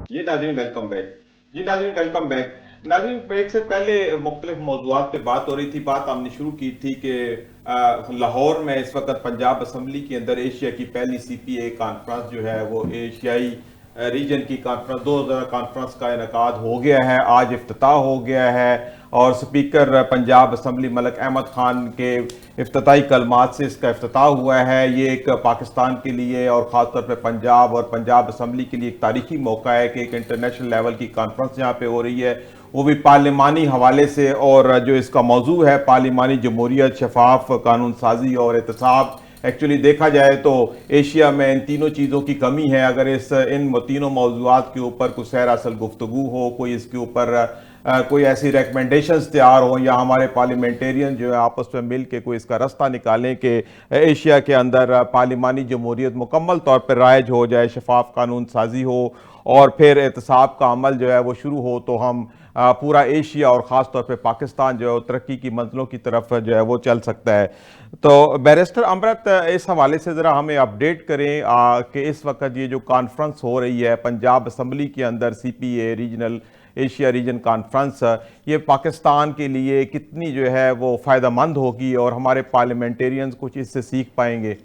जी नाज़रीन welcome back. जी नाज़रीन welcome back. नाज़रीन ब्रेक से पहले मुख्तलिफ मौज़ूआत पे बात हो रही थी। बात हमने शुरू की थी कि लाहौर में इस वक्त पंजाब असम्बली के अंदर एशिया की पहली CPA कॉन्फ्रेंस जो है वो एशियाई रीजन की कॉन्फ्रेंस 2000 कॉन्फ्रेंस का इनकाद हो गया है। आज इफ्तिताह हो गया है और स्पीकर पंजाब असम्बली मलक अहमद खान के इफ्तिताई कलमात से इसका इफ्तिताह हुआ है। ये एक पाकिस्तान के लिए और ख़ासतौर पर पंजाब और पंजाब असम्बली के लिए एक तारीखी मौका है कि एक इंटरनेशनल लेवल की कॉन्फ्रेंस यहाँ पे हो रही है, वो भी पार्लिमानी हवाले से। और जो इसका मौजू है पार्लिमानी जमहूरियत, शफाफ कानून साजी और एहतसाब। एक्चुअली देखा जाए तो एशिया में इन तीनों चीज़ों की कमी है। अगर इन तीनों मौजूआत के ऊपर कुछ सैर असल गुफ्तगू हो, कोई इसके ऊपर कोई ऐसी रिकमेंडेशंस तैयार हो या हमारे पार्लियामेंटेरियन जो है आपस में मिल के कोई इसका रास्ता निकालें कि एशिया के अंदर पार्लिमानी जमहूरियत मुकम्मल तौर पर राइज हो जाए, शफाफ कानून साजी हो और फिर एहतसाब का अमल जो है वो शुरू हो, तो हम पूरा एशिया और ख़ास तौर पे पाकिस्तान जो है तरक्की की मंजिलों की तरफ जो है वो चल सकता है। तो बैरिस्टर अमृत, इस हवाले से ज़रा हमें अपडेट करें कि इस वक्त ये जो कॉन्फ्रेंस हो रही है पंजाब असम्बली के अंदर, CPA regional Asia region conference, ये पाकिस्तान के लिए कितनी जो है वो फ़ायदेमंद होगी और हमारे पार्लियामेंटेरियंस कुछ इससे सीख पाएंगे?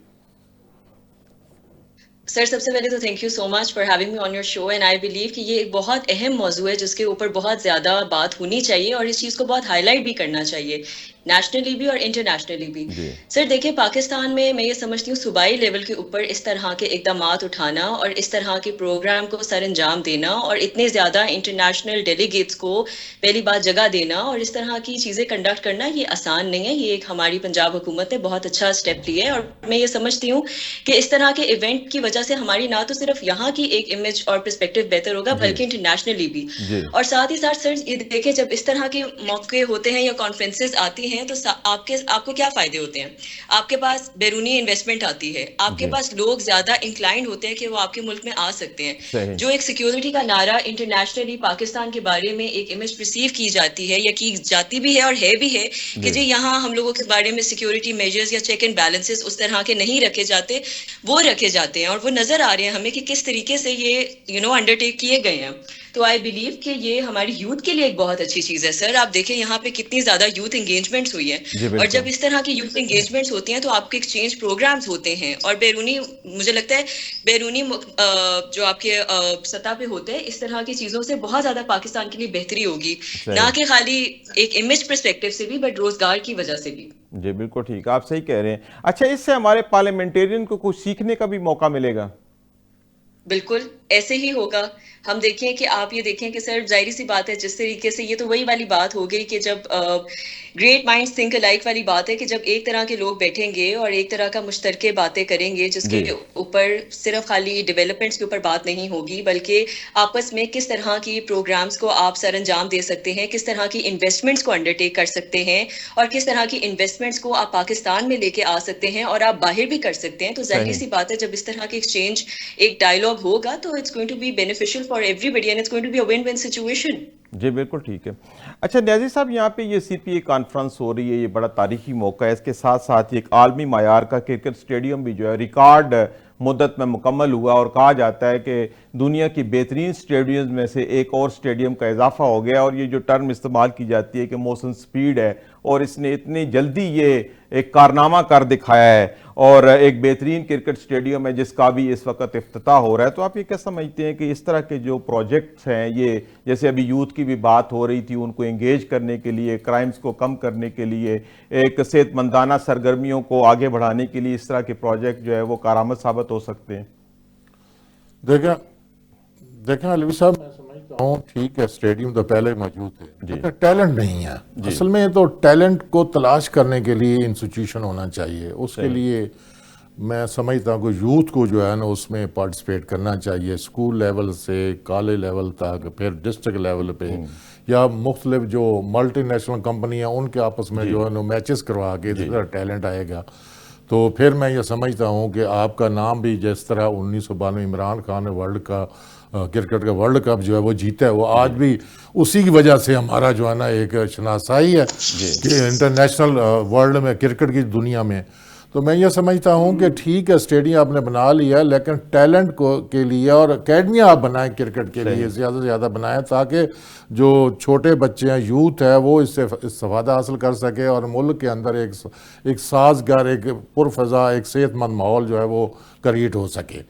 सर, सबसे पहले तो thank you so much for having me on your show and I believe कि ये एक बहुत अहम मौजू है जिसके ऊपर बहुत ज़्यादा बात होनी चाहिए और इस चीज़ को बहुत हाईलाइट भी करना चाहिए, नेशनली भी और इंटरनेशनली भी। जी। सर देखिए, पाकिस्तान में मैं ये समझती हूँ सूबाई लेवल के ऊपर इस तरह के इक़दामात उठाना और इस तरह के प्रोग्राम को सर अंजाम देना और इतने ज़्यादा इंटरनेशनल डेलीगेट्स को पहली बात जगह देना और इस तरह की चीज़ें कंडक्ट करना ये आसान नहीं है। ये एक हमारी पंजाब हुकूमत ने बहुत अच्छा स्टेप लिया है और मैं ये समझती हूँ कि इस तरह के इवेंट की वजह से हमारी ना तो सिर्फ यहाँ की एक इमेज और पर्सपेक्टिव बेहतर होगा जी। बल्कि इंटरनेशनली भी। जी। और साथ ही साथ सर ये देखिए, जब इस तरह के मौके होते हैं या कॉन्फ्रेंसेस आती हैं तो आपको क्या फायदे होते हैं? आपके पास बैरूनी इन्वेस्टमेंट आती है, आपके जी। पास लोग ज्यादा इंक्लाइंड होते हैं कि वो आपके मुल्क में आ सकते हैं। सही। जो एक सिक्योरिटी का नारा इंटरनेशनली पाकिस्तान के बारे में एक इमेज परसीव की जाती है या की जाती भी है और है भी है कि जी। जी यहाँ हम लोगों के बारे में सिक्योरिटी मेजर्स या चेक एंड बैलेंसेस उस तरह के नहीं रखे जाते, वो रखे जाते हैं और वो नजर आ रहे हैं हमें कि किस तरीके से ये अंडरटेक किए गए हैं। तो आई बिलीव कि ये हमारी यूथ के लिए एक बहुत अच्छी चीज है। सर आप देखें यहाँ पे कितनी ज्यादा यूथ एंगेजमेंट्स हुई है जी और जब बिल्कुल। इस तरह की यूथ एंगेजमेंट्स होती हैं तो आपके एक्सचेंज प्रोग्राम्स होते हैं और बैरूनी, मुझे लगता है बैरूनी जो आपके सतह पे होते हैं, इस तरह की चीजों से बहुत ज्यादा पाकिस्तान के लिए बेहतरी होगी, ना सही। कि खाली एक इमेज पर्सपेक्टिव से भी बट रोजगार की वजह से भी। जी बिल्कुल ठीक, आप सही कह रहे हैं। अच्छा, इससे हमारे पार्लियामेंटेरियन को कुछ सीखने का भी मौका मिलेगा? बिल्कुल, ऐसे ही होगा। हम देखें कि आप ये देखें कि सर ज़ाहिर-सी बात है जिस तरीके से ये तो वही वाली बात हो गई कि जब ग्रेट माइंड्स थिंक अलाइक वाली बात है कि जब एक तरह के लोग बैठेंगे और एक तरह का मुश्तरके बातें करेंगे जिसके जी। ऊपर सिर्फ खाली डेवलपमेंट्स के ऊपर बात नहीं होगी बल्कि आपस में किस तरह की प्रोग्राम्स को आप सर अंजाम दे सकते हैं, किस तरह की इन्वेस्टमेंट्स को अंडरटेक कर सकते हैं और किस तरह की इन्वेस्टमेंट्स को आप पाकिस्तान में लेके आ सकते हैं और आप बाहर भी कर सकते हैं। तो सही। ज़ाहिर-सी बात है जब इस तरह के एक्सचेंज एक डायलॉग होगा तो it's going to be beneficial for everybody and it's going to be a win win situation. जी बिल्कुल ठीक है। अच्छा न्याज़ी साहब, यहाँ पे ये CPA कॉन्फ्रेंस हो रही है, ये बड़ा तारीखी मौका है। इसके साथ साथ एक आलमी मायार का क्रिकेट स्टेडियम भी जो है रिकॉर्ड मुद्दत में मुकम्मल हुआ और कहा जाता है कि दुनिया की बेहतरीन स्टेडियम्स में से एक और स्टेडियम का इजाफा हो गया। और ये जो टर्म इस्तेमाल की जाती है कि मोशन स्पीड है, और इसने इतनी जल्दी ये एक कारनामा कर दिखाया है और एक बेहतरीन क्रिकेट स्टेडियम है जिसका भी इस वक्त इफ्तिताह हो रहा है। तो आप ये क्या समझते हैं कि इस तरह के जो प्रोजेक्ट्स हैं, ये जैसे अभी यूथ की भी बात हो रही थी, उनको एंगेज करने के लिए, क्राइम्स को कम करने के लिए, एक सेहतमंदाना सरगर्मियों को आगे बढ़ाने के लिए इस तरह के प्रोजेक्ट जो है वो कारआमद साबित हो सकते हैं? देखें देखें अलवी साहब, मैं समझता हूँ ठीक है, स्टेडियम तो पहले मौजूद थे, जी। लेकिन टैलेंट नहीं है। जी। असल में तो टैलेंट को तलाश करने के लिए इंस्टीट्यूशन होना चाहिए। उसके सही। लिए मैं समझता हूँ कि यूथ को जो है ना उसमें पार्टिसिपेट करना चाहिए, स्कूल लेवल से कॉलेज लेवल तक, फिर डिस्ट्रिक्ट लेवल पे या मुख्तलिफ जो मल्टी नेशनल कंपनियाँ उनके आपस में जो है ना मैचेस करवा के जिस तरह टैलेंट आएगा तो फिर मैं ये समझता हूँ कि आपका नाम भी जिस तरह 1992 इमरान खान ने वर्ल्ड का क्रिकेट का वर्ल्ड कप जो है वो जीता है, वो आज भी उसी की वजह से हमारा जो है ना एक शनासाई है कि इंटरनेशनल वर्ल्ड में क्रिकेट की दुनिया में। तो मैं ये समझता हूँ कि ठीक है स्टेडियम आपने बना लिया है, लेकिन टैलेंट को के लिए और अकेडमियाँ आप बनाएं क्रिकेट के लिए ज़्यादा से ज़्यादा बनाएं, ताकि जो छोटे बच्चे हैं, यूथ है, वो इससे इस्तेफादा हासिल कर सके और मुल्क के अंदर एक साजगार, एक पुरफज़ा, एक सेहतमंद माहौल जो है वो क्रिएट हो सके।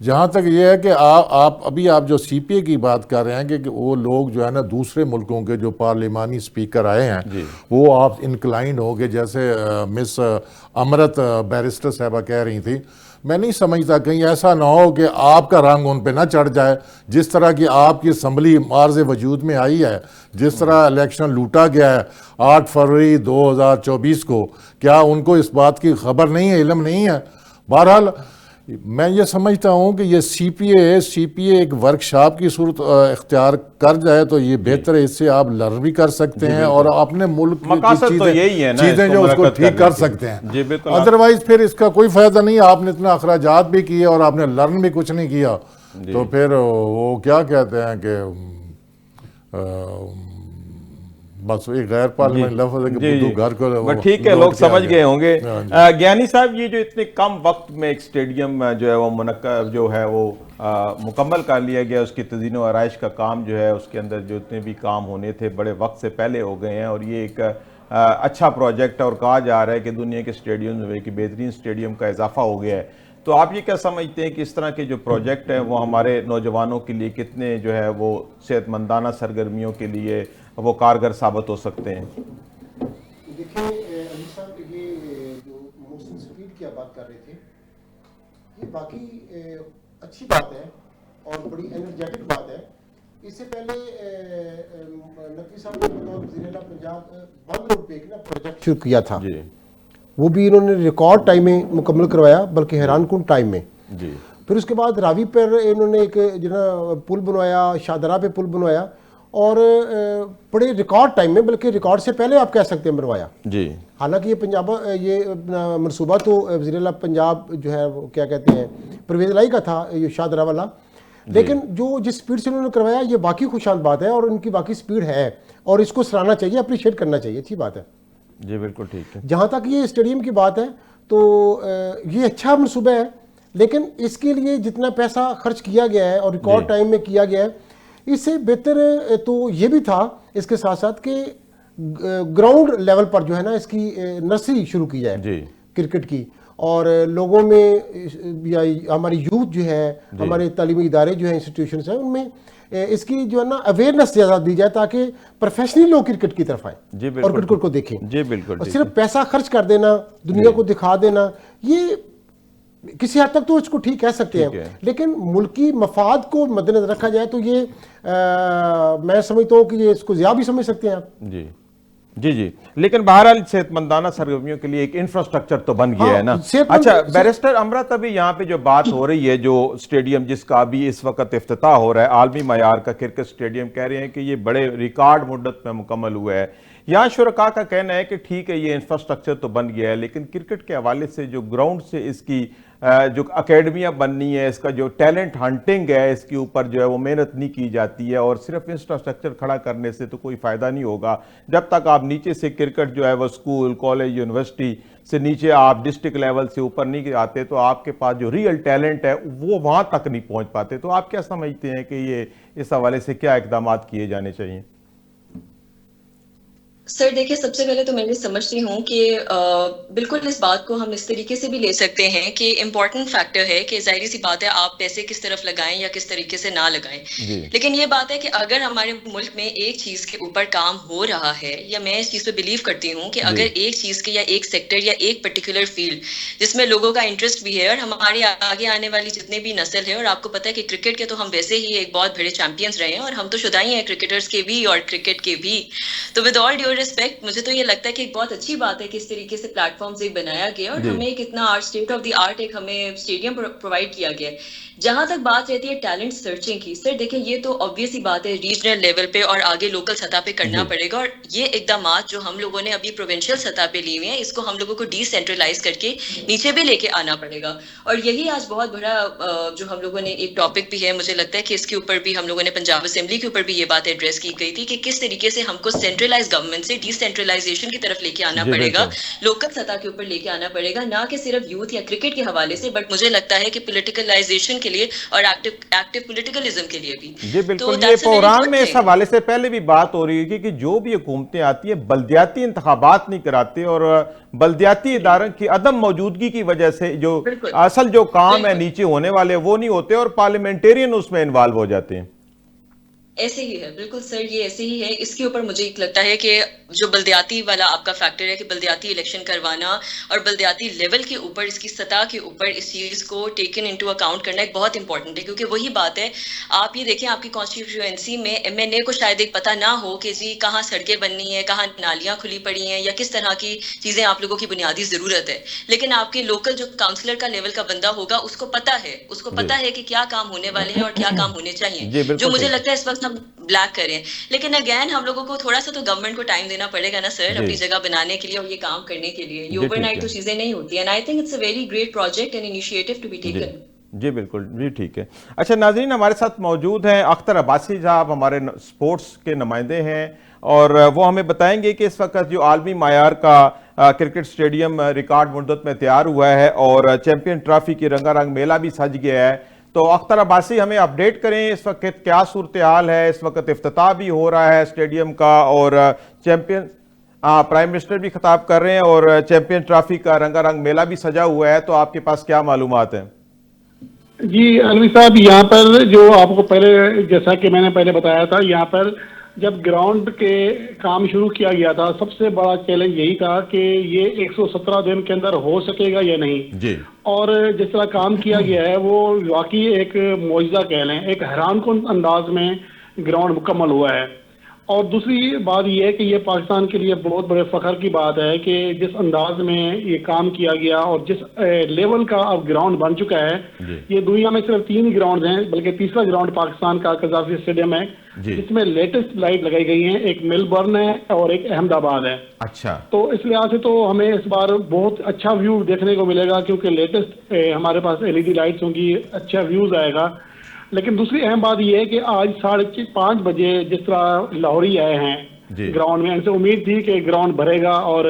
जहाँ तक ये है कि आप जो CPA की बात कर रहे हैं कि वो लोग जो है ना दूसरे मुल्कों के जो पार्लिमानी स्पीकर आए हैं वो आप इंक्लाइंड हो गए, जैसे मिस अमृत बैरिस्टर साहबा कह रही थी। मैं नहीं समझता कहीं ऐसा ना हो कि आपका रंग उन पे ना चढ़ जाए। जिस तरह की आपकी असम्बली मार्ज वजूद में आई है, जिस तरह इलेक्शन लूटा गया है 8 फरवरी 2024 को, क्या उनको इस बात की खबर नहीं है, इल्म नहीं है? बहरहाल मैं ये समझता हूँ कि ये CPA एक वर्कशॉप की सूरत इख्तियार कर जाए तो ये बेहतर है। इससे आप लर्न भी कर सकते हैं और अपने मुल्क की चीज़ें जो उसको ठीक कर सकते हैं। अदरवाइज फिर इसका कोई फायदा नहीं। आपने इतना अखराजात भी किए और आपने लर्न भी कुछ नहीं किया, तो फिर वो क्या कहते हैं कि बस एक गैर पार्लियामेंट लफ्ज़ है कि बुद्धू घर को। ठीक है, लोग समझ गए होंगे। ज्ञानी साहब, ये जो इतने कम वक्त में एक स्टेडियम जो है वो मुकम्मल कर लिया गया, उसकी तज़ीन व आराइश का काम जो है उसके अंदर जो इतने भी काम होने थे बड़े वक्त से पहले हो गए हैं, और ये एक अच्छा प्रोजेक्ट है और कहा जा रहा है कि दुनिया के स्टेडियम में कि बेहतरीन स्टेडियम का इजाफा हो गया है। तो आप ये क्या समझते हैं कि इस तरह के जो प्रोजेक्ट हैं वो हमारे नौजवानों के लिए कितने जो है वो सेहतमंदाना सरगर्मियों के लिए वो कारगर साबित हो सकते हैं? देखिए अली साहब, ये जो मोशन स्पीड की आप बात कर रहे थे, ये बाकी अच्छी बात है और बड़ी एनर्जेटिक बात है। इससे पहले नकवी साहब ने बतौर वज़ीर-ए-आला पंजाब बंद रोड पे एक ना प्रोजेक्ट शुरू किया था जी। वो भी इन्होंने रिकॉर्ड टाइम में मुकम्मल करवाया, बल्कि हैरानकुन टाइम में जी। फिर उसके बाद रावी पर इन्होंने एक जो ना पुल बनवाया, शाहदरा पे पुल बनवाया, और बड़े रिकॉर्ड टाइम में, बल्कि रिकॉर्ड से पहले आप कह सकते हैं बनवाया जी। हालांकि ये मनसूबा तो वज़ीर-ए-आला पंजाब जो है वो क्या कहते हैं परवेज़ इलाही का था, ये शाहदरा वाला, लेकिन जो जिस स्पीड से उन्होंने करवाया ये वाकई खुशान बात है और उनकी वाकई स्पीड है और इसको सराहना चाहिए, अप्रिशिएट करना चाहिए, अच्छी बात है जी। बिल्कुल ठीक है। जहाँ तक ये स्टेडियम की बात है तो ये अच्छा मनसूबा है, लेकिन इसके लिए जितना पैसा खर्च किया गया है और रिकॉर्ड टाइम में किया गया है, इससे बेहतर तो ये भी था इसके साथ साथ कि ग्राउंड लेवल पर जो है ना इसकी नर्सरी शुरू की जाए क्रिकेट की, और लोगों में या हमारी यूथ जो है, हमारे तालीमी इदारे जो है, इंस्टीट्यूशंस हैं, उनमें इसकी जो है ना अवेयरनेस ज़्यादा दी जाए ताकि प्रोफेशनली लोग क्रिकेट की तरफ आए और क्रिकेट को देखें जी। बिल्कुल। और सिर्फ पैसा खर्च कर देना, दुनिया को दिखा देना, ये किसी हद तक तो इसको ठीक कह सकते हैं, लेकिन मुल्की मफाद को मद्देनजर रखा जाए तो ये मैं समझता हूँ कि ये इसको ज़्यादा भी समझ सकते हैं आप जी। जी जी, लेकिन बहरहाल सेहतमंदाना सरगर्मियों के लिए एक इंफ्रास्ट्रक्चर तो बन गया है ना। अच्छा बैरिस्टर अमृत, अभी यहाँ पे जो बात हो रही है, जो स्टेडियम जिसका अभी इस वक्त इफ्तिताह हो रहा है, आलमी मयार का क्रिकेट स्टेडियम, कह रहे हैं कि ये बड़े रिकॉर्ड मुद्दत में मुकम्मल हुआ है। यहाँ शुरका का कहना है कि ठीक है ये इंफ्रास्ट्रक्चर तो बन गया है, लेकिन क्रिकेट के हवाले से जो ग्राउंड से इसकी जो अकेडमियाँ बननी है, इसका जो टैलेंट हंटिंग है, इसके ऊपर जो है वो मेहनत नहीं की जाती है, और सिर्फ इंफ्रास्ट्रक्चर खड़ा करने से तो कोई फ़ायदा नहीं होगा जब तक आप नीचे से क्रिकेट जो है वो स्कूल, कॉलेज, यूनिवर्सिटी से नीचे आप डिस्ट्रिक्ट लेवल से ऊपर नहीं आते, तो आपके पास जो रियल टैलेंट है वो वहाँ तक नहीं पहुँच पाते। तो आप क्या समझते हैं कि ये इस हवाले से क्या इक़दाम किए जाने चाहिए? सर देखिए, सबसे पहले तो मैं ये समझती हूँ कि बिल्कुल इस बात को हम इस तरीके से भी ले सकते हैं कि इम्पॉर्टेंट फैक्टर है कि जाहिर सी बात है आप पैसे किस तरफ लगाएं या किस तरीके से ना लगाएं, लेकिन ये बात है कि अगर हमारे मुल्क में एक चीज के ऊपर काम हो रहा है, या मैं इस चीज पे बिलीव करती हूँ कि अगर एक चीज के या एक सेक्टर या एक पर्टिकुलर फील्ड जिसमें लोगों का इंटरेस्ट भी है, और हमारी आगे आने वाली जितने भी नस्ल है, और आपको पता है कि क्रिकेट के तो हम वैसे ही एक बहुत बड़े चैंपियंस रहे हैं और हम तो शुदाई हैं क्रिकेटर्स के भी और क्रिकेट के भी, तो विद ऑल ड्यू रिस्पेक्ट मुझे तो ये लगता है कि एक बहुत अच्छी बात है कि इस तरीके से प्लेटफॉर्म्स एक बनाया गया और हमें एक इतना स्टेट ऑफ द आर्ट एक हमें स्टेडियम प्रोवाइड किया गया है। जहां तक बात रहती है टैलेंट सर्चिंग की, सर देखिए ये तो ऑब्वियस ही बात है, रीजनल लेवल पे और आगे लोकल सतह पे करना जी। पड़ेगा। और ये इकदामात जो हम लोगों ने अभी प्रोविंशियल सतह पे लिए हुए हैं, इसको हम लोगों को डिसेंट्रलाइज करके नीचे भी लेके आना पड़ेगा। और यही आज बहुत बड़ा जो हम लोगों ने एक टॉपिक भी है, मुझे लगता है कि इसके ऊपर भी हम लोगों ने पंजाब असेंबली के ऊपर भी ये बात एड्रेस की गई थी कि किस तरीके से हमको सेंट्रलाइज गवर्नमेंट से डिसेंट्रलाइजेशन की तरफ लेके आना जी, पड़ेगा, बिल्कुल। लोकल सतह के ऊपर लेके आना पड़ेगा, ना कि सिर्फ यूथ या क्रिकेट के हवाले से, बट मुझे लगता है कि पोलिटिकलाइजेशन के लिए और एक्टिव पॉलिटिकलिज्म के लिए भी। जी तो बिल्कुल, ये that's a very program good में इस थिंग। हवाले से पहले भी बात हो रही है कि जो भी हुकूमतें आती हैं बल्दियाती इंतखाबात नहीं कराते, और बल्दियाती इदारों की अदम मौजूदगी की वजह से जो बिल्कुल असल जो काम है बिल्कुल नीचे होने वाले वो नहीं होते, और पार्लियामेंटेरियन उसमें इन्वॉल्व हो जाते हैं। ऐसे ही है, बिल्कुल सर, ये ऐसे ही है। इसके ऊपर मुझे एक लगता है कि जो बल्दियाती वाला आपका फैक्टर है कि बल्दियाती इलेक्शन करवाना और बल्दियाती लेवल के ऊपर, इसकी सतह के ऊपर इस चीज को टेकन इनटू अकाउंट करना एक बहुत इंपॉर्टेंट है। क्योंकि वही बात है, आप ये देखें आपकी कॉन्स्टिट्यूएंसी में एमएनए को शायद एक पता ना हो कि जी कहाँ सड़कें बननी है, कहाँ नालियां खुली पड़ी हैं, या किस तरह की चीजें आप लोगों की बुनियादी जरूरत है। लेकिन आपके लोकल जो काउंसलर का लेवल का बंदा होगा, उसको पता है, उसको जी पता है कि क्या काम होने वाले हैं और क्या काम होने चाहिए, जी जो बिल्कुल मुझे ठीक है। लगता है इस वक्त हम ब्लैक करें। लेकिन अगेन हम लोगों को थोड़ा सा तो गवर्नमेंट को टाइम देना पड़ेगा ना सर, जी अपनी जगह बनाने के लिए और ये काम करने के लिए। ये जी ठीक ओवरनाइट है। तो चीजें नहीं होती, and I think it's a very great project and initiative to be जी टेकन। जी बिल्कुल जी ठीक है। अच्छा नाजरीन, हमारे साथ मौजूद हैं अख्तर अब्बासी साहब, हमारे स्पोर्ट्स के नुमाइंदे हैं, और वो हमें बताएंगे कि इस वक्त जो आलमी मायार का क्रिकेट स्टेडियम रिकॉर्ड मुद्दत में तैयार हुआ है और चैंपियन ट्रॉफी की रंगारंग मेला भी सज गया है। तो अख्तर अब्बासी हमें अपडेट करें, इस वक्त क्या सूरत हाल है? इस वक्त इफ्तिताह भी हो रहा है स्टेडियम का, और चैंपियन प्राइम मिनिस्टर भी खिताब कर रहे हैं, और चैंपियन ट्रॉफी का रंगारंग मेला भी सजा हुआ है। तो आपके पास क्या मालूमात है? जी अलवी साहब, यहाँ पर जो आपको पहले, जैसा कि मैंने पहले बताया था, यहाँ पर जब ग्राउंड के काम शुरू किया गया था, सबसे बड़ा चैलेंज यही था कि ये 117 दिन के अंदर हो सकेगा या नहीं। जी और जिस तरह काम किया गया है वो वाकई एक मौजज़ा कह लें, एक हैरानकुन अंदाज में ग्राउंड मुकम्मल हुआ है। और दूसरी बात यह है कि ये पाकिस्तान के लिए बहुत बड़े फख्र की बात है कि जिस अंदाज में ये काम किया गया और जिस लेवल का अब ग्राउंड बन चुका है, जी ये दुनिया में सिर्फ 3 ग्राउंड हैं, बल्कि तीसरा ग्राउंड पाकिस्तान का कज़ाफी स्टेडियम है, जी। जिसमें लेटेस्ट लाइट लगाई गई है। एक मेलबर्न है और एक अहमदाबाद है। अच्छा तो इस लिहाज से तो हमें इस बार बहुत अच्छा व्यू देखने को मिलेगा, क्योंकि लेटेस्ट हमारे पास एलईडी लाइट्स होंगी, अच्छा व्यूज आएगा। लेकिन दूसरी अहम बात यह है कि आज 5:30 बजे जिस तरह लाहौरी आए जी। हैं ग्राउंड में, इनसे उम्मीद थी कि ग्राउंड भरेगा, और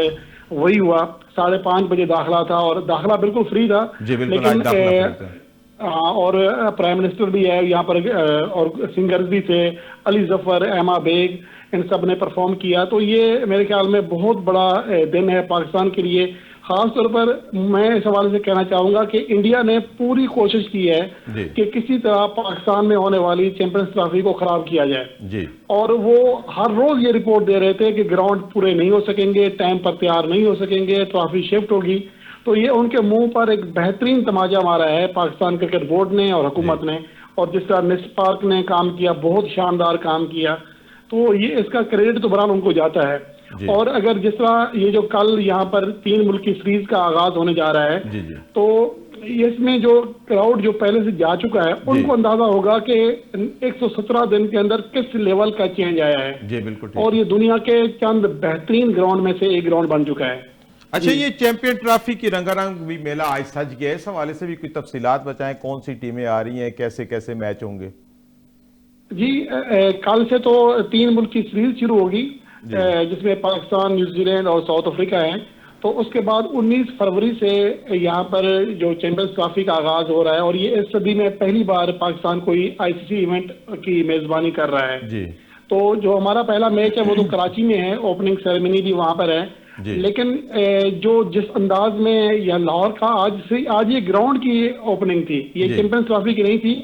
वही हुआ। 5:30 बजे दाखिला था और दाखिला बिल्कुल फ्री था। जी बिल्कुल, लेकिन आज दाखिला फ्री था। हाँ, और प्राइम मिनिस्टर भी है यहाँ पर, और सिंगर्स भी थे, अली जफर, एमा बेग, इन सब ने परफॉर्म किया। तो ये मेरे ख्याल में बहुत बड़ा दिन है पाकिस्तान के लिए। खास तौर पर मैं इस हवाले से कहना चाहूंगा कि इंडिया ने पूरी कोशिश की है जी कि किसी तरह पाकिस्तान में होने वाली चैंपियंस ट्रॉफी को खराब किया जाए। जी और वो हर रोज ये रिपोर्ट दे रहे थे कि ग्राउंड पूरे नहीं हो सकेंगे, टाइम पर तैयार नहीं हो सकेंगे, ट्रॉफी शिफ्ट होगी। तो ये उनके मुंह पर एक बेहतरीन तमाचा मारा है पाकिस्तान क्रिकेट बोर्ड ने और हुकूमत ने। और जिस तरह निस्फ पार्क ने काम किया, बहुत शानदार काम किया, तो ये इसका क्रेडिट तो बराबर उनको जाता है। जी। और अगर जिस तरह ये जो कल यहाँ पर 3 मुल्की सीरीज का आगाज होने जा रहा है, जी जी तो इसमें जो क्राउड जो पहले से जा चुका है उनको अंदाजा होगा कि 117 दिन के अंदर किस लेवल का चेंज आया है। जी बिल्कुल ठीक। और ये दुनिया के चंद बेहतरीन ग्राउंड में से एक ग्राउंड बन चुका है। अच्छा, ये चैंपियन ट्रॉफी की रंगारंग भी मेला आज सज गया है, इस हवाले से भी कोई तफसीलात बताएं, कौन सी टीमें आ रही हैं, कैसे कैसे मैच होंगे? जी कल से तो 3 मुल्क की सीरीज शुरू होगी, जिसमें पाकिस्तान, न्यूजीलैंड और साउथ अफ्रीका है। तो उसके बाद 19 फरवरी से यहाँ पर जो चैंपियंस ट्रॉफी का आगाज हो रहा है, और ये इस सदी में पहली बार पाकिस्तान कोई आईसीसी इवेंट की मेजबानी कर रहा है। जी तो जो हमारा पहला मैच है वो तो कराची में है, ओपनिंग सेरेमनी भी वहां पर है। जी। लेकिन जो जिस अंदाज में या लाहौर का आज ये ग्राउंड की ओपनिंग थी, ये जी। चैंपियंस ट्रॉफी की नहीं थी।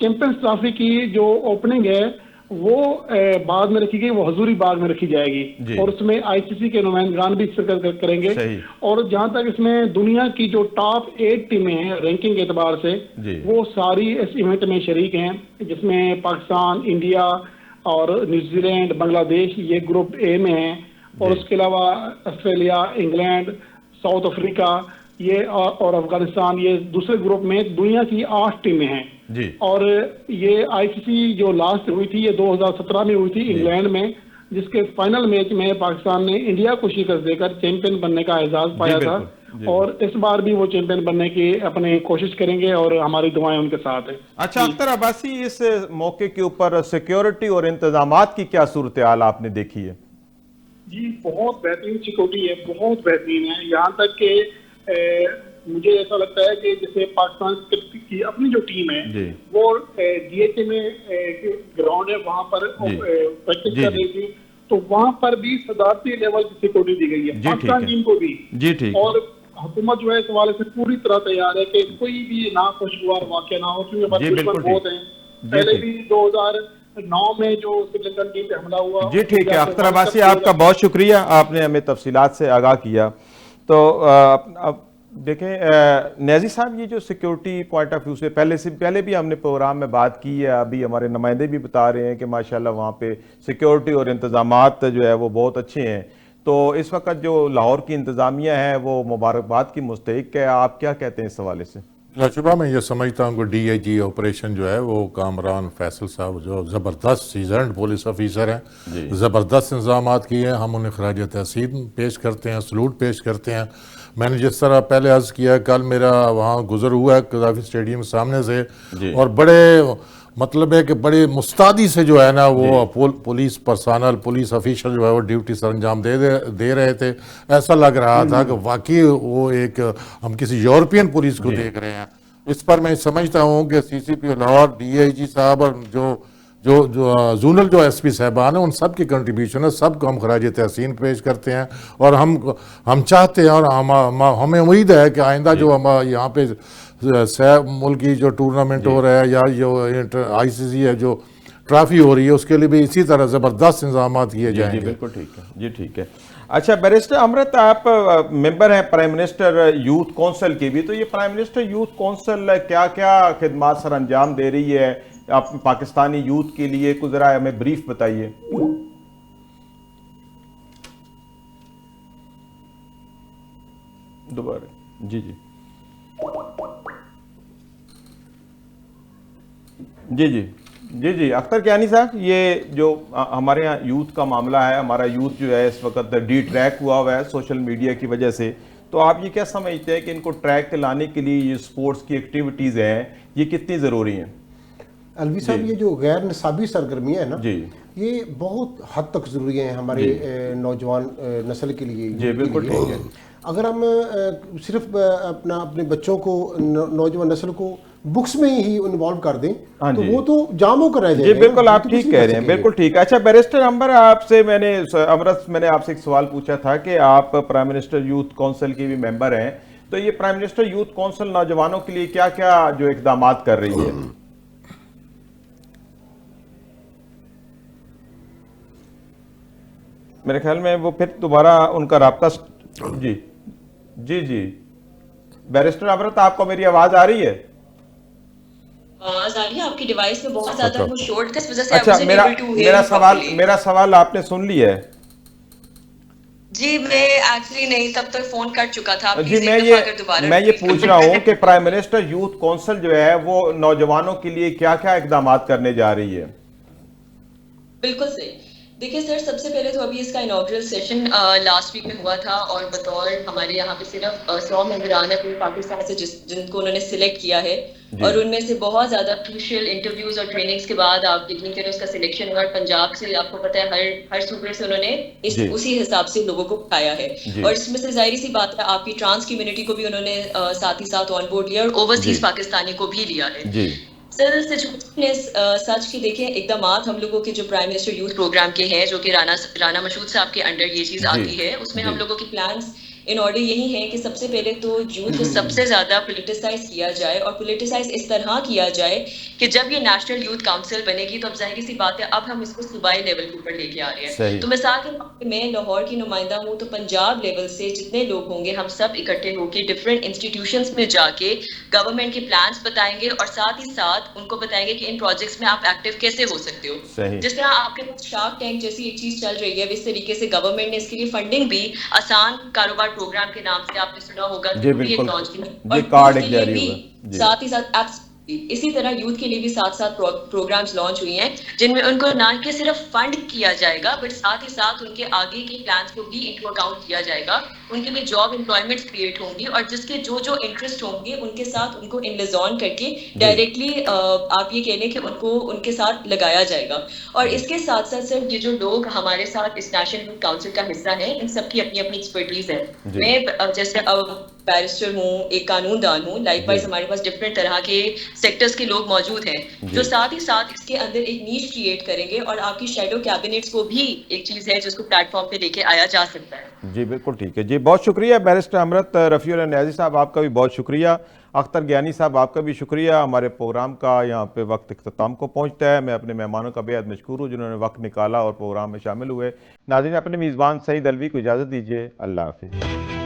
चैंपियंस ट्रॉफी की जो ओपनिंग है वो बाद में रखी गई, वो हजूरी बाग में रखी जी। जाएगी, और उसमें आईसीसी के नुमाइंदगान भी शिरकत करेंगे। सही। और जहां तक इसमें दुनिया की जो टॉप 8 टीमें हैं रैंकिंग के एतबार से, जी। वो सारी इस इवेंट में शरीक हैं, जिसमें पाकिस्तान, इंडिया और न्यूजीलैंड, बांग्लादेश ये ग्रुप ए में हैं। और जी। उसके अलावा ऑस्ट्रेलिया, इंग्लैंड, साउथ अफ्रीका, ये और अफगानिस्तान, ये दूसरे ग्रुप में दुनिया की 8 टीमें हैं जी और ये आईसीसी जो लास्ट हुई थी ये 2017 में हुई थी इंग्लैंड में, जिसके फाइनल मैच में पाकिस्तान ने इंडिया को शिकस्त देकर चैंपियन बनने का एजाज पाया था और इस बार भी वो चैंपियन बनने की अपनी कोशिश करेंगे और हमारी दुआएं उनके साथ है। अच्छा अख्तर अब्बासी, इस मौके के ऊपर सिक्योरिटी और इंतजामात की क्या सूरत हाल आपने देखी है? जी बहुत बेहतरीन सिक्योरिटी है, बहुत बेहतरीन है। यहाँ तक कि मुझे ऐसा लगता है कि जैसे पाकिस्तान क्रिकेट की अपनी जो टीम है वो डीएचए में ग्राउंड है, वहां पर प्रैक्टिस कर रही थी, तो वहां पर भी सदारती लेवल की सिक्योरिटी दी गई है पाकिस्तान टीम को भी। जी ठीक। और हुकूमत जो है इस हवाले से पूरी तरह तैयार है कि कोई भी नाखुशगवार वाक़या ना हो, क्योंकि दुश्मन बहुत हैं। पहले भी 2009 में जो श्रीलंकन टीम पे हमला हुआ। जी ठीक है अख्तर अब्बासी, आपका बहुत शुक्रिया, आपने हमें तफसीलात से आगाह किया। तो अब देखें न्याजी साहब, ये जो सिक्योरिटी पॉइंट ऑफ व्यू से पहले भी हमने प्रोग्राम में बात की है, अभी हमारे नुमाइंदे भी बता रहे हैं कि माशाल्लाह वहाँ पे सिक्योरिटी और इंतजामात जो है वो बहुत अच्छे हैं। तो इस वक्त जो लाहौर की इंतज़ामिया है वो मुबारकबाद की मुस्तहिक है, आप क्या कहते हैं इस हवाले से? शुबा मैं ये समझता हूँ कि डीआईजी ऑपरेशन जो है वो कामरान फैसल साहब जो ज़बरदस्त सीजनड पुलिस ऑफिसर हैं, ज़बरदस्त इंतजाम किए हैं, हम उन्हें खराज तहसीन पेश करते हैं, सलूट पेश करते हैं। मैंने जिस तरह पहले अर्ज़ किया, कल मेरा वहाँ गुजर हुआ है कदाफी स्टेडियम सामने से, और बड़े मतलब है कि बड़े मुस्तादी से जो है ना वो पुलिस पर्सनल पुलिस ऑफिशियल जो है वो ड्यूटी सर अंजाम दे रहे थे। ऐसा लग रहा था कि वाकई वो एक हम किसी यूरोपियन पुलिस को देख रहे हैं। इस पर मैं समझता हूँ कि सीसीपी लाहौर, डीआईजी साहब और जो जोनल जो एसपी साहबान हैं उन सब की कंट्रीब्यूशन है, सबको हम खराज तहसीन पेश करते हैं। और हम चाहते हैं और हमें उम्मीद है कि आइंदा जो हम यहाँ पे मुल्की जो टूर्नामेंट हो रहा है या जो आईसीसी है जो ट्रॉफी हो रही है उसके लिए भी इसी तरह ज़बरदस्त इंतजाम किए जाएंगे। बिल्कुल ठीक है जी ठीक है। अच्छा बैरिस्टर अमृत, आप मेंबर हैं प्राइम मिनिस्टर यूथ काउंसिल की भी, तो ये प्राइम मिनिस्टर यूथ काउंसिल क्या क्या खिदमात सर अंजाम दे रही है आप पाकिस्तानी यूथ के लिए? कुछ जरा हमें ब्रीफ बताइए। दोबारा जी जी जी जी जी जी अख्तर कियानी साहब, ये जो हमारे यहाँ यूथ का मामला है, हमारा यूथ जो है इस वक्त डी ट्रैक हुआ है सोशल मीडिया की वजह से, तो आप ये क्या समझते हैं कि इनको ट्रैक पे लाने के लिए ये स्पोर्ट्स की एक्टिविटीज़ हैं ये कितनी ज़रूरी हैं? अलवी साहब, ये जो गैर निसाबी सरगर्मियाँ हैं ना जी, ये बहुत हद तक ज़रूरी हैं हमारे नौजवान नस्ल के लिए। जी बिल्कुल ठीक है। अगर हम सिर्फ अपने बच्चों को, नौजवान नस्ल को बुक्स में ही इन्वॉल्व कर दें तो वो तो जामों कर रह जाएगा। जी बिल्कुल, आप ठीक कह रहे हैं, बिल्कुल ठीक। अच्छा बैरिस्टर अंबर, आपसे मैंने आपसे एक सवाल पूछा था कि आप प्राइम मिनिस्टर यूथ काउंसिल के भी मेंबर हैं, तो ये प्राइम मिनिस्टर यूथ काउंसिल नौजवानों के लिए क्या क्या जो इकदाम कर रही है? मेरे ख्याल में वो फिर दोबारा उनका राब्ता जी जी जी बैरिस्टर अमृत, आपको मेरी आवाज आ रही है? आवाज आ रही है? आपकी डिवाइस में बहुत ज्यादा वो शॉर्ट था, इस वजह से अच्छा, मेरा सवाल आपने सुन लिया है? जी मैं एक्चुअली नहीं, तब तक फोन कट चुका था। जी मैं ये पूछ रहा हूँ कि प्राइम मिनिस्टर यूथ काउंसिल जो है वो नौजवानों के लिए क्या क्या इकदाम करने जा रही है? बिल्कुल सही। देखिए सर, सबसे पहले तो अभी इसका इनॉग्रल सेशन लास्ट वीक में हुआ था और बतौर हमारे यहाँ पे सिर्फ 100 मेंबरान है पाकिस्तान से जिनको उन्होंने सिलेक्ट किया है, और उनमें से बहुत ज्यादा क्रूशियल इंटरव्यूज और ट्रेनिंग्स के बाद आप यकीन करें उसका सिलेक्शन हुआ। पंजाब से आपको पता है हर सूबे से उन्होंने उसी हिसाब से लोगों को उठाया है, और इसमें से जाहिर सी बात है आपकी ट्रांस कम्युनिटी को भी उन्होंने साथ ही साथ ऑन बोर्ड लिया और ओवरसीज पाकिस्तानी को भी लिया है। सर सिचुएशन सच की देखें, इकदाम हम लोगों के जो प्राइम मिनिस्टर यूथ प्रोग्राम के हैं जो कि राना मशहूद साहब के अंडर ये चीज आती है, उसमें हम लोगों के प्लान्स इन ऑर्डर यही है कि सबसे पहले तो यूथ को सबसे ज्यादा पोलिटिसाइज किया जाए, और पोलिटिसाइज इस तरह किया जाए कि जब ये नेशनल यूथ काउंसिल बनेगी तो अब जाहिर सी बात है अब हम इसको सूबाई लेवल के ऊपर लेके आ रहे हैं। तो मिसाल के तौर पे मैं लाहौर की नुमाइंदा हूँ, तो पंजाब लेवल से जितने लोग होंगे हम सब इकट्ठे होकर डिफरेंट इंस्टीट्यूशंस में जाके गवर्नमेंट के प्लान्स बताएंगे और साथ ही साथ उनको बताएंगे कि इन प्रोजेक्ट्स में आप एक्टिव कैसे हो सकते हो। जिस तरह आपके पास शार्क टैंक जैसी एक चीज चल रही है, इस तरीके से गवर्नमेंट ने इसके लिए फंडिंग भी आसान कारोबार प्रोग्राम के नाम से आपने सुना होगा जी, कि बिल्कुल। लॉन्च किया ये और कार्ड youth एक के लिए जारी भी होगा। जी। साथ ही साथ इसी तरह यूथ के लिए भी साथ साथ प्रोग्राम्स लॉन्च हुई हैं जिनमें उनको ना कि सिर्फ फंड किया जाएगा बट साथ ही साथ उनके आगे के प्लान्स को भी इनको अकाउंट किया जाएगा, उनके लिए जॉब एम्प्लॉयमेंट क्रिएट होंगी और जिसके जो जो इंटरेस्ट होंगे उनके साथ उनको इन लिजॉन करके डायरेक्टली आप ये कह लें कि उनको उनके साथ लगाया जाएगा। और इसके साथ साथ सर ये जो लोग हमारे साथ इस नेशनल यूथ काउंसिल का हिस्सा है इन सबकी अपनी अपनी एक्सपर्टीज है। जी। मैं जैसे अब बैरिस्टर हूँ, एक कानूनदान हूँ, लाइकवाइज हमारे पास डिफरेंट तरह के सेक्टर्स के लोग मौजूद हैं जो साथ ही साथ इसके अंदर एक नीश क्रिएट करेंगे और आपकी शैडो कैबिनेट्स को भी एक चीज है जिसको प्लेटफॉर्म पे लेके आया जा सकता है। जी बिल्कुल ठीक है जी, बहुत शुक्रिया बैरिस्टर अमृत रफ़ीउल न्याज़ी साहब, आपका भी बहुत शुक्रिया। अख्तर ज्ञानी साहब आपका भी शुक्रिया। हमारे प्रोग्राम का यहाँ पे वक्त इख्तिताम को पहुँचता है। मैं अपने मेहमानों का बेहद मशकूर हूँ जिन्होंने वक्त निकाला और प्रोग्राम में शामिल हुए। नाज़रीन, अपने मेज़बान सईद अलवी को इजाज़त दीजिए। अल्लाह हाफ़िज़।